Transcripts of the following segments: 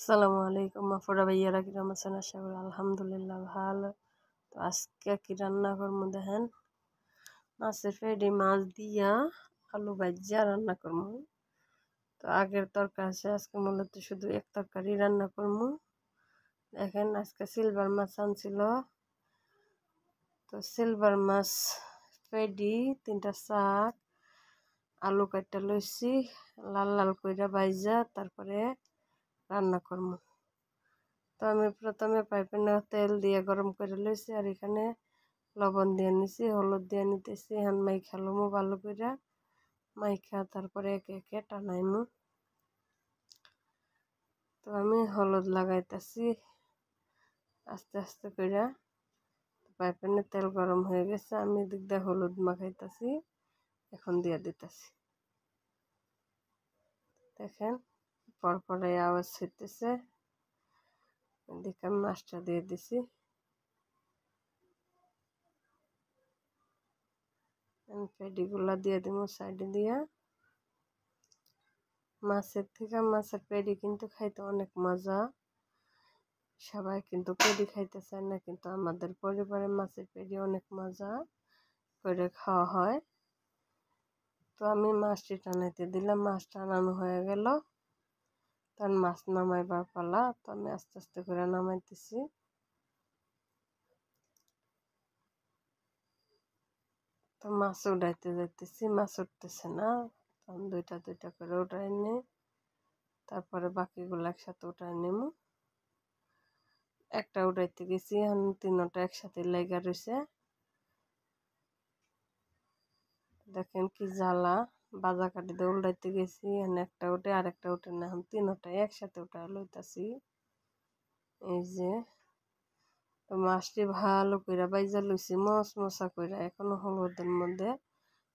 আসসালামু আলাইকুম মাফুরা ভাইয়ারা, কিরম আছেন? আশা করি আলহামদুলিল্লাহ ভালো। তো আজকে কি রান্না করবো দেখেন, মাছের পেডি মাছ দিয়া আলু ভাজিয়া রান্না করবো। তো আগের তরকারি আছে, আজকে মূলত শুধু এক তরকারি রান্না করবো। দেখেন আজকে সিলভার মাছ আনছিল, তো সিলভার মাছ পেডি 3টা শাক আলু কাটটা লইছি, লাল লাল কইরা ভাইজা তারপরে রান্না করবো। তো আমি প্রথমে পাইপেনে তেল দিয়ে গরম করে লইছি, আর এখানে লবণ দিয়ে নিছি, হলুদ দিয়ে নিতেছি। এখন মাইখা লমু ভালো করে, মাইখা তারপরে একে একে টানাইমু। তো আমি হলুদ লাগাইতেছি আস্তে আস্তে করে। পাইপেনে তেল গরম হয়ে গেছে, আমি এদিক দিয়ে হলুদ মাখাইতেছি, এখন দিয়ে দিতেছি। দেখেন পরপরে আওয়াজ ছিটতেছে, এদিকে আমি মাছটা দিয়ে দিছি। পেডিগুলা দিয়ে দিব সাইডে দিয়া। মাছের থেকে মাছের পেডি কিন্তু খাইতে অনেক মজা। সবাই কিন্তু পেডি খাইতে চায় না, কিন্তু আমাদের পরিবারে মাছের পেডি অনেক মজা করে খাওয়া হয়। তো আমি মাছটি টানাইতে দিলাম, মাছ টানানো হয়ে গেল, তখন মাছ নামাইবার পালা। তো আমি আস্তে আস্তে করে নামাইতেছি। তো মাছ উঠাইতে যাইতেছি, মাছ উঠতেছে না, তখন দুইটা দুইটা করে উঠাই নিই, তারপরে বাকিগুলো একসাথে উঠাই নিব। একটা উঠাইতে গেছি, এখন 3টা একসাথে লেগে রয়েছে। দেখেন কি জ্বালা, বাজা কাটি দিয়ে উল্টাইতে গেছি, এখন একটা উঠে আরেকটা উঠে না, এখন 3টাই একসাথে উঠা লইতাছি। এই যে মাছটি ভালো কইরা বাইজা লইছি, মশ মশা কইরা। এখনো হলুদের মধ্যে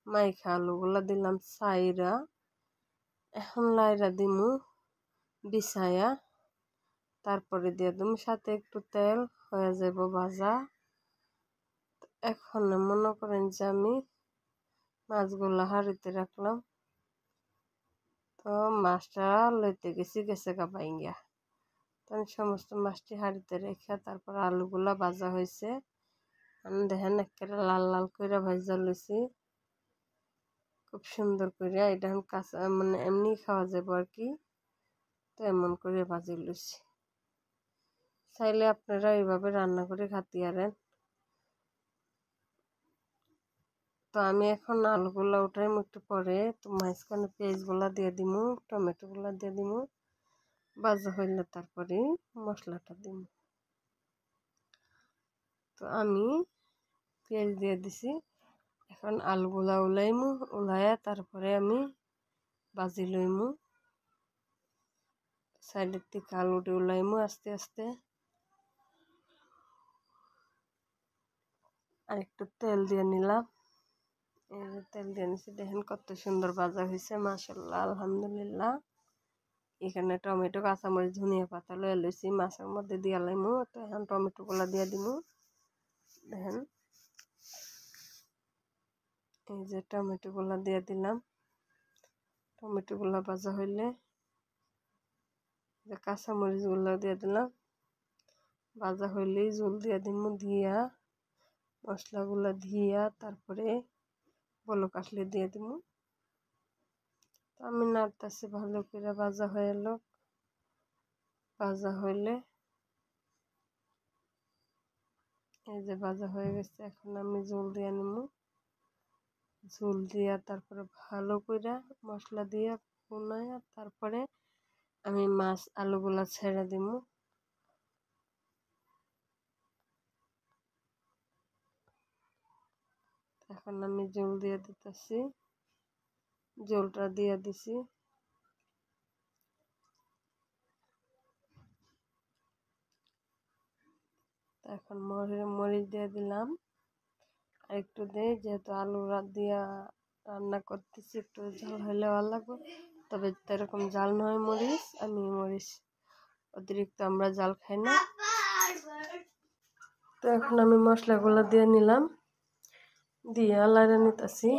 মাইখা আলুগুলা দিলাম সাইরা, এখন লাইরা দিমু বিছায়া, তারপরে দিয়ে দিমু সাথে একটু তেল, হয়ে যাব ভাজা। এখন মনে করেন যে আমি মাছগুলা হাঁড়িতে রাখলাম, তো মাছটা লইতে গেছি গেছে গা বাইঙ্গা। তখন সমস্ত মাছটি হাঁড়িতে রেখে তারপর আলুগুলা ভাজা হয়েছে। আমি দেখেন একেবারে লাল লাল করে ভাজা লইছি, খুব সুন্দর করে। এটা কাঁচা মানে এমনি খাওয়া যাবো আর কি, তো এমন করে ভাজি লইছি। চাইলে আপনারা এইভাবে রান্না করে খাতে পারেন। তো আমি এখন আলুগুলা উঠাইম একটু পরে। তো মাঝখানে পেঁয়াজগুলা দিয়ে দিমু, টমেটোগুলা দিয়ে দিমু, ভাজা হইলে তারপরে মশলাটা দিম। তো আমি পেঁয়াজ দিয়ে দিছি, এখন আলুগুলা উলাইমু, উলাইয়া তারপরে আমি ভাজি লইমু। সাইডের থেকে আলুটি উলাইমু আস্তে আস্তে। আর একটু তেল দিয়ে নিলাম, এই যে তেল দিয়ে নিছি, দেখেন কত সুন্দর ভাজা হয়েছে, মাশাআল্লাহ আলহামদুলিল্লাহ। এখানে টমেটো, কাঁচামরিচ, ধনিয়া পাতা লয়ে লইছি, মাছের মধ্যে দিয়া লাইমু। তো এখন টমেটোগুলা দিয়ে দিমু। দেখেন এই যে টমেটোগুলা দিয়ে দিলাম। টমেটোগুলা ভাজা হইলে যে কাঁচামরিচগুলা দিয়ে দিলাম, ভাজা হইলেই জল দিয়ে দিমু। দিয়া মশলাগুলা দিয়া তারপরে বলক আসলে দিয়ে দিমু। আমি নাড়তাছি ভালো করে, ভাজা হয়ে এলো। ভাজা হইলে এই যে ভাজা হয়ে গেছে, এখন আমি জল দিয়ে নিমু। ঝোল দিয়া তারপরে ভালো করে মশলা দিয়া ভুনাইয়া তারপরে আমি মাছ আলুগুলা ছেড়ে দিমু। এখন আমি জল দিয়ে দিতেছি, জলটা দিয়ে দিছি। এখন মরিচ দিয়ে দিলাম, আর একটু দেই, যেহেতু আলু দিয়া রান্না করতেছি, একটু ঝাল হলে ভালো লাগবে। তবে এরকম জাল নয় মরিচ, আমি মরিচ অতিরিক্ত আমরা জাল খাই না। তো এখন আমি মশলাগুলো দিয়ে নিলাম, দিয়ে লাড়া নিতেছি।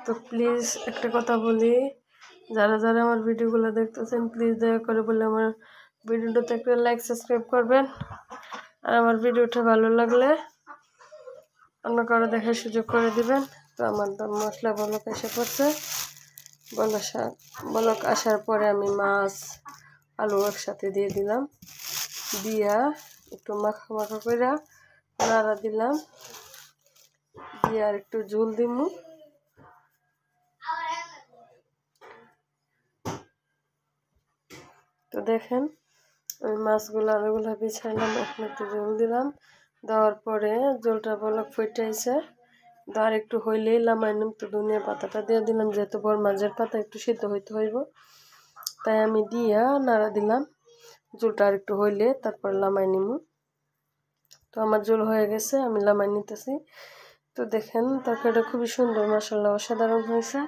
তো প্লিজ একটা কথা বলি, যারা যারা আমার ভিডিওগুলো দেখতেছেন প্লিজ দয়া করে বলে আমার ভিডিওটাতে একটা লাইক সাবস্ক্রাইব করবেন। আর আমার ভিডিওটা ভালো লাগলে অন্য কারো দেখার সুযোগ করে দিবেন। তো আমার মশলা বলক এসে পড়ছে। বলক আসার পরে আমি মাছ আলু একসাথে দিয়ে দিলাম, দিয়া একটু মাখা মাখা করে নাড়া দিলাম, দিয়ে আর একটু ঝোল দিমু। তো দেখেন আমি মাছগুলো আলুগুলো বিছাইলাম, এখন একটু ঝোল দিলাম, দেওয়ার পরে ঝোলটা বলক ফুটাইছে, আর একটু হইলেই লামাই নিম। তো ধনিয়া পাতাটা দিয়ে দিলাম, যেহেতু বড় মাছের পাতা একটু সিদ্ধ হইতে হইব, তাই আমি দিয়া নাড়া দিলাম। ঝোলটা আর একটু হইলে তারপর লামাই নিমু। তো আমার ঝোল হয়ে গেছে, আমি লামাই নিতেছি। তো দেখেন তরকারিটা খুবই সুন্দর, মাশাআল্লাহ অসাধারণ হয়েছে।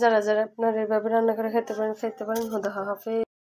যারা যারা আপনারা এভাবে রান্না করে খেতে পারেন, খাইতে পারেন। খোদা হাফেজ।